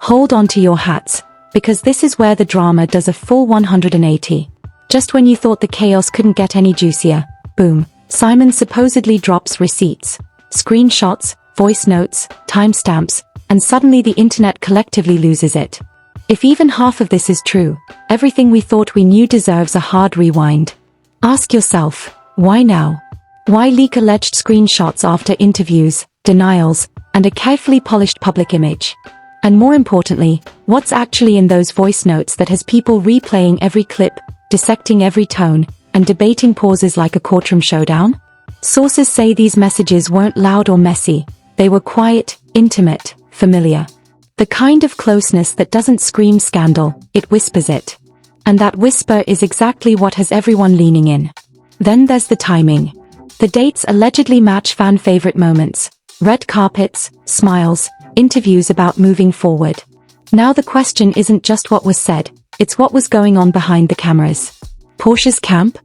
Hold on to your hats, because this is where the drama does a full 180. Just when you thought the chaos couldn't get any juicier, boom, Simon supposedly drops receipts, screenshots, voice notes, timestamps, and suddenly the internet collectively loses it. If even half of this is true, everything we thought we knew deserves a hard rewind. Ask yourself, why now? Why leak alleged screenshots after interviews, denials, and a carefully polished public image? And more importantly, what's actually in those voice notes that has people replaying every clip, dissecting every tone, and debating pauses like a courtroom showdown? Sources say these messages weren't loud or messy, they were quiet, intimate, familiar. The kind of closeness that doesn't scream scandal, it whispers it. And that whisper is exactly what has everyone leaning in. Then there's the timing. The dates allegedly match fan-favorite moments. Red carpets, smiles, interviews about moving forward. Now the question isn't just what was said, it's what was going on behind the cameras. Porsha's camp?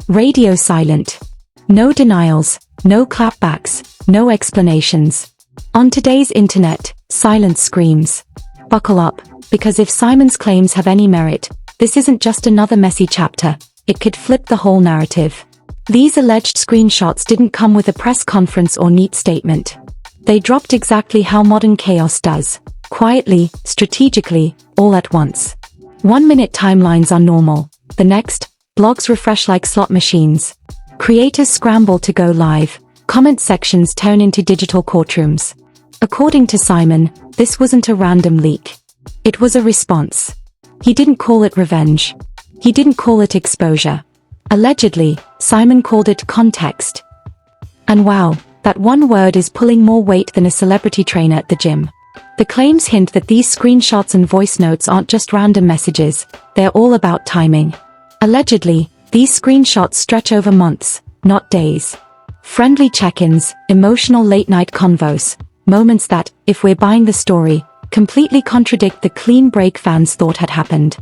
Radio silent. No denials, no clapbacks, no explanations. On today's internet, silence screams. Buckle up, because if Simon's claims have any merit, this isn't just another messy chapter, it could flip the whole narrative. These alleged screenshots didn't come with a press conference or neat statement. They dropped exactly how modern chaos does. Quietly, strategically, all at once. 1-minute timelines are normal. The next, blogs refresh like slot machines. Creators scramble to go live. Comment sections turn into digital courtrooms. According to Simon, this wasn't a random leak. It was a response. He didn't call it revenge. He didn't call it exposure. Allegedly, Simon called it context. And wow, that one word is pulling more weight than a celebrity trainer at the gym. The claims hint that these screenshots and voice notes aren't just random messages, they're all about timing. Allegedly, these screenshots stretch over months, not days. Friendly check-ins, emotional late-night convos, moments that, if we're buying the story, completely contradict the clean break fans thought had happened.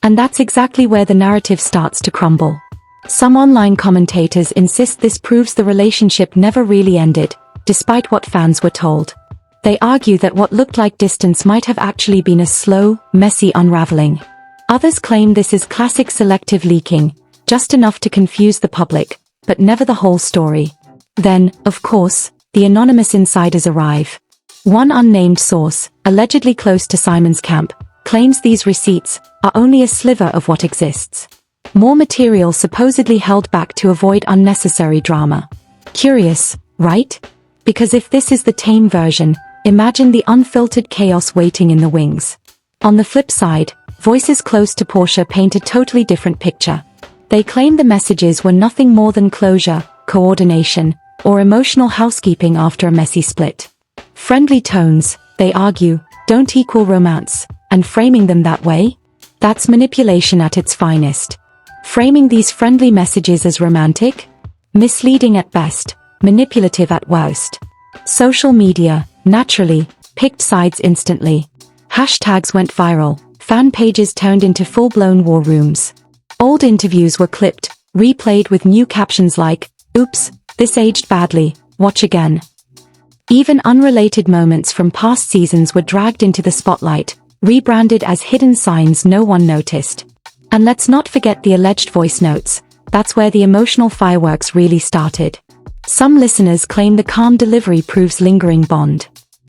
And that's exactly where the narrative starts to crumble. Some online commentators insist this proves the relationship never really ended, despite what fans were told. They argue that what looked like distance might have actually been a slow, messy unraveling. Others claim this is classic selective leaking, just enough to confuse the public, but never the whole story. Then, of course, the anonymous insiders arrive. One unnamed source, allegedly close to Simon's camp, claims these receipts are only a sliver of what exists. More material supposedly held back to avoid unnecessary drama. Curious, right? Because if this is the tame version, imagine the unfiltered chaos waiting in the wings. On the flip side, voices close to Porsha paint a totally different picture. They claim the messages were nothing more than closure, coordination, or emotional housekeeping after a messy split. Friendly tones, they argue, don't equal romance, and framing them that way? That's manipulation at its finest. Framing these friendly messages as romantic? Misleading at best, manipulative at worst. Social media, naturally, picked sides instantly. Hashtags went viral, fan pages turned into full-blown war rooms. Old interviews were clipped, replayed with new captions like, "Oops, this aged badly, watch again." Even unrelated moments from past seasons were dragged into the spotlight, rebranded as hidden signs no one noticed. And let's not forget the alleged voice notes. That's where the emotional fireworks really started. Some listeners claim the calm delivery proves lingering bond.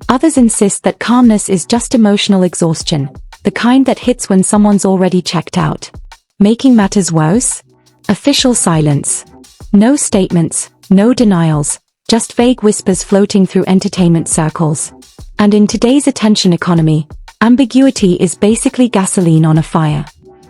Others insist that calmness is just emotional exhaustion, the kind that hits when someone's already checked out. Making matters worse? Official silence. No statements, no denials, just vague whispers floating through entertainment circles. And in today's attention economy, ambiguity is basically gasoline on a fire.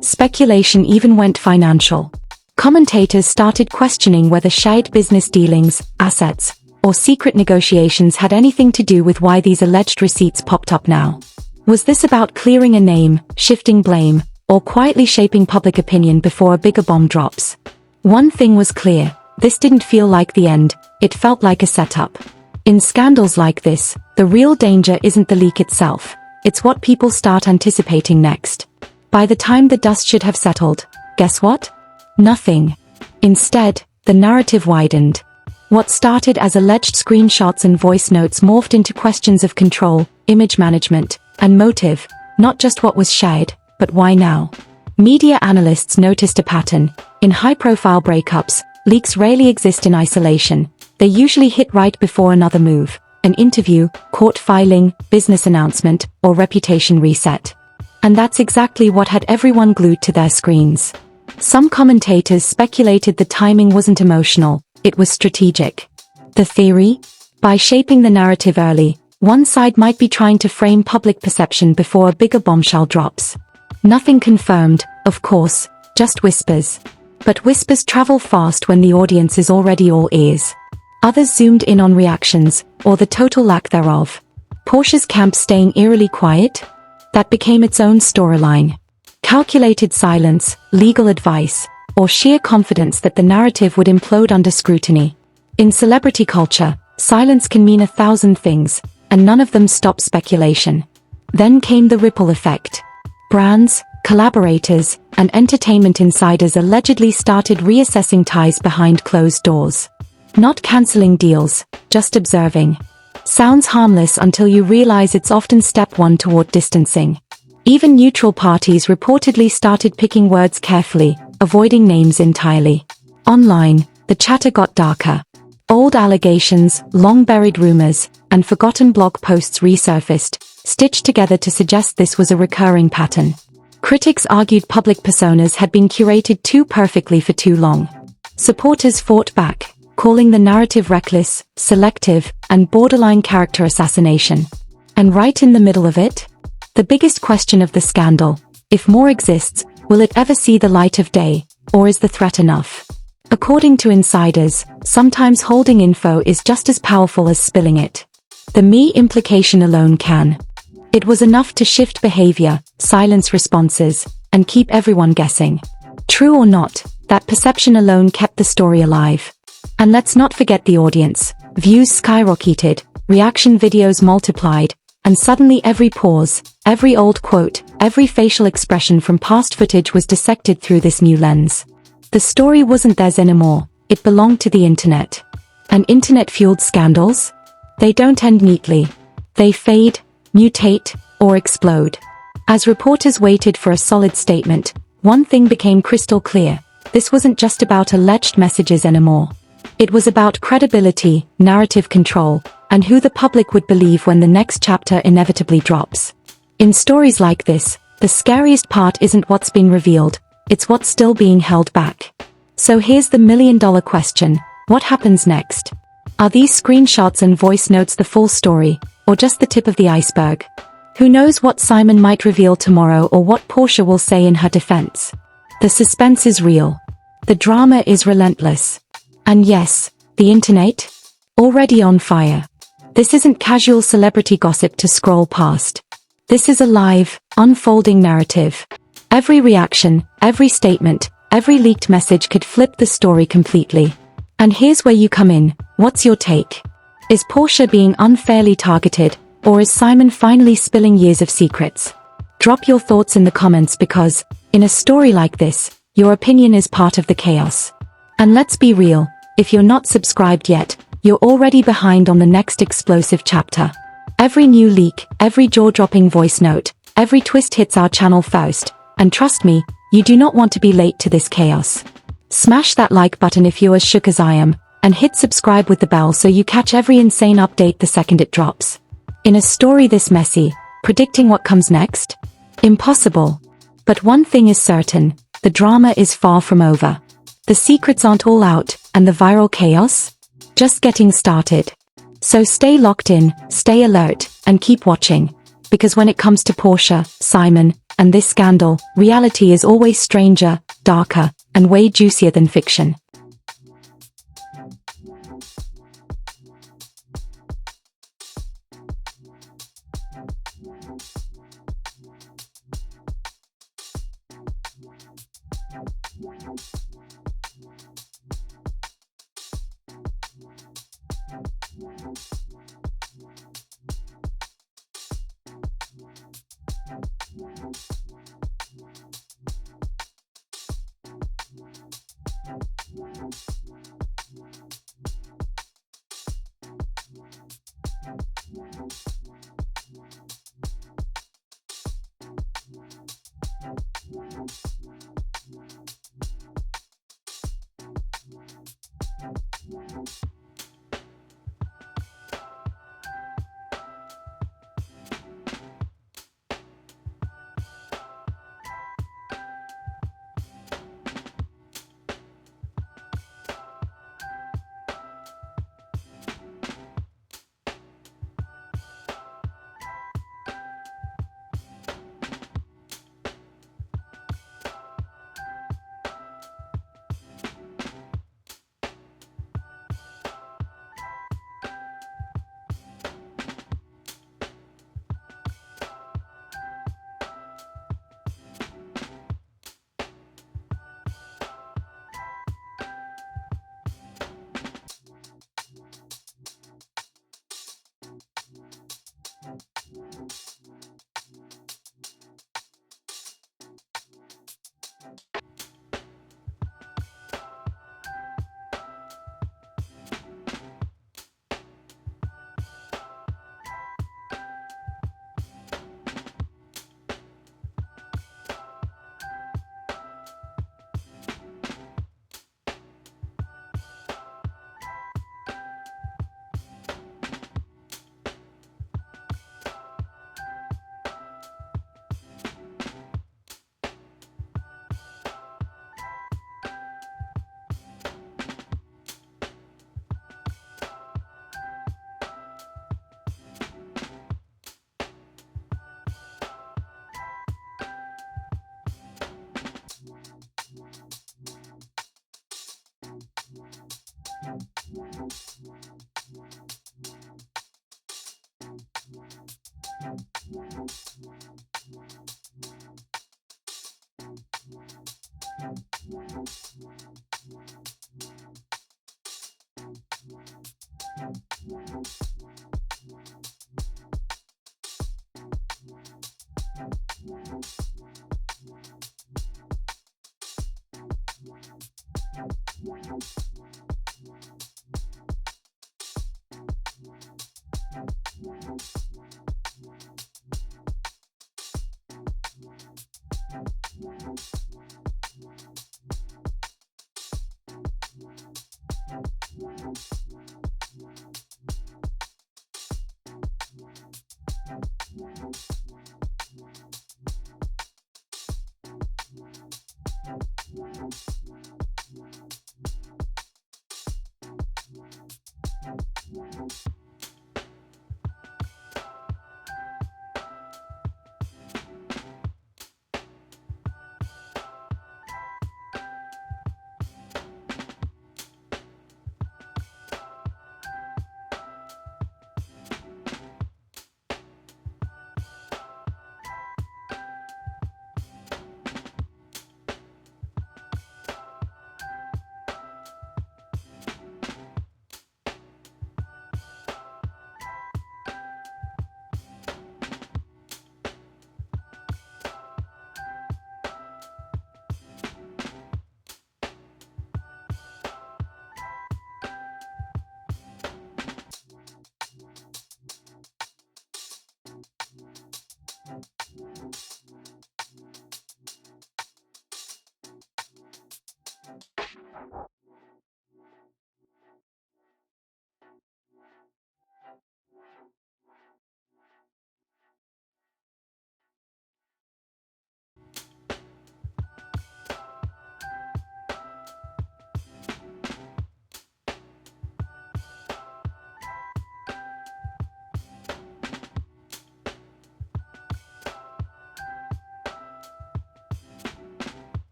Speculation even went financial. Commentators started questioning whether shared business dealings, assets, or secret negotiations had anything to do with why these alleged receipts popped up now. Was this about clearing a name, shifting blame, or quietly shaping public opinion before a bigger bomb drops? One thing was clear, this didn't feel like the end, it felt like a setup. In scandals like this, the real danger isn't the leak itself, it's what people start anticipating next. By the time the dust should have settled, guess what? Nothing. Instead, the narrative widened. What started as alleged screenshots and voice notes morphed into questions of control, image management, and motive, Not just what was shared, but why now. Media analysts noticed a pattern. In high-profile breakups, leaks rarely exist in isolation. They usually hit right before another move, an interview, court filing, business announcement, or reputation reset. And that's exactly what had everyone glued to their screens. Some commentators speculated the timing wasn't emotional, it was strategic. The theory? By shaping the narrative early, one side might be trying to frame public perception before a bigger bombshell drops. Nothing confirmed, of course, just whispers. But whispers travel fast when the audience is already all ears. Others zoomed in on reactions, or the total lack thereof. Porsha's camp staying eerily quiet? That became its own storyline. Calculated silence, legal advice, or sheer confidence that the narrative would implode under scrutiny. In celebrity culture, silence can mean 1,000 things, and none of them stop speculation. Then came the ripple effect. Brands, collaborators, and entertainment insiders allegedly started reassessing ties behind closed doors. Not canceling deals, just observing. Sounds harmless until you realize it's often step one toward distancing. Even neutral parties reportedly started picking words carefully, avoiding names entirely. Online, the chatter got darker. Old allegations, long-buried rumors, and forgotten blog posts resurfaced, stitched together to suggest this was a recurring pattern. Critics argued public personas had been curated too perfectly for too long. Supporters fought back, calling the narrative reckless, selective, and borderline character assassination. And right in the middle of it? The biggest question of the scandal: if more exists, will it ever see the light of day, or is the threat enough? According to insiders, sometimes holding info is just as powerful as spilling it. The me implication alone can. It was enough to shift behavior, silence responses, and keep everyone guessing. True or not, that perception alone kept the story alive. And let's not forget the audience. Views skyrocketed, reaction videos multiplied, and suddenly every pause, every old quote, every facial expression from past footage was dissected through this new lens. The story wasn't theirs anymore, it belonged to the internet. And internet-fueled scandals? They don't end neatly. They fade, mutate, or explode. As reporters waited for a solid statement, one thing became crystal clear: this wasn't just about alleged messages anymore. It was about credibility, narrative control, and who the public would believe when the next chapter inevitably drops. In stories like this, the scariest part isn't what's been revealed, it's what's still being held back. So here's the million-dollar question: what happens next? Are these screenshots and voice notes the full story, or just the tip of the iceberg? Who knows what Simon might reveal tomorrow or what Porsha will say in her defense? The suspense is real. The drama is relentless. And yes, the internet? Already on fire. This isn't casual celebrity gossip to scroll past. This is a live, unfolding narrative. Every reaction, every statement, every leaked message could flip the story completely. And here's where you come in. What's your take? Is Porsha being unfairly targeted, or is Simon finally spilling years of secrets? Drop your thoughts in the comments because, in a story like this, your opinion is part of the chaos. And let's be real, if you're not subscribed yet, you're already behind on the next explosive chapter. Every new leak, every jaw-dropping voice note, every twist hits our channel first, and trust me, you do not want to be late to this chaos. Smash that like button if you're as shook as I am, and hit subscribe with the bell so you catch every insane update the second it drops. In a story this messy, predicting what comes next? Impossible. But one thing is certain, the drama is far from over. The secrets aren't all out, and the viral chaos? Just getting started. So stay locked in, stay alert, and keep watching. Because when it comes to Porsha, Simon, and this scandal, reality is always stranger, darker, and way juicier than fiction.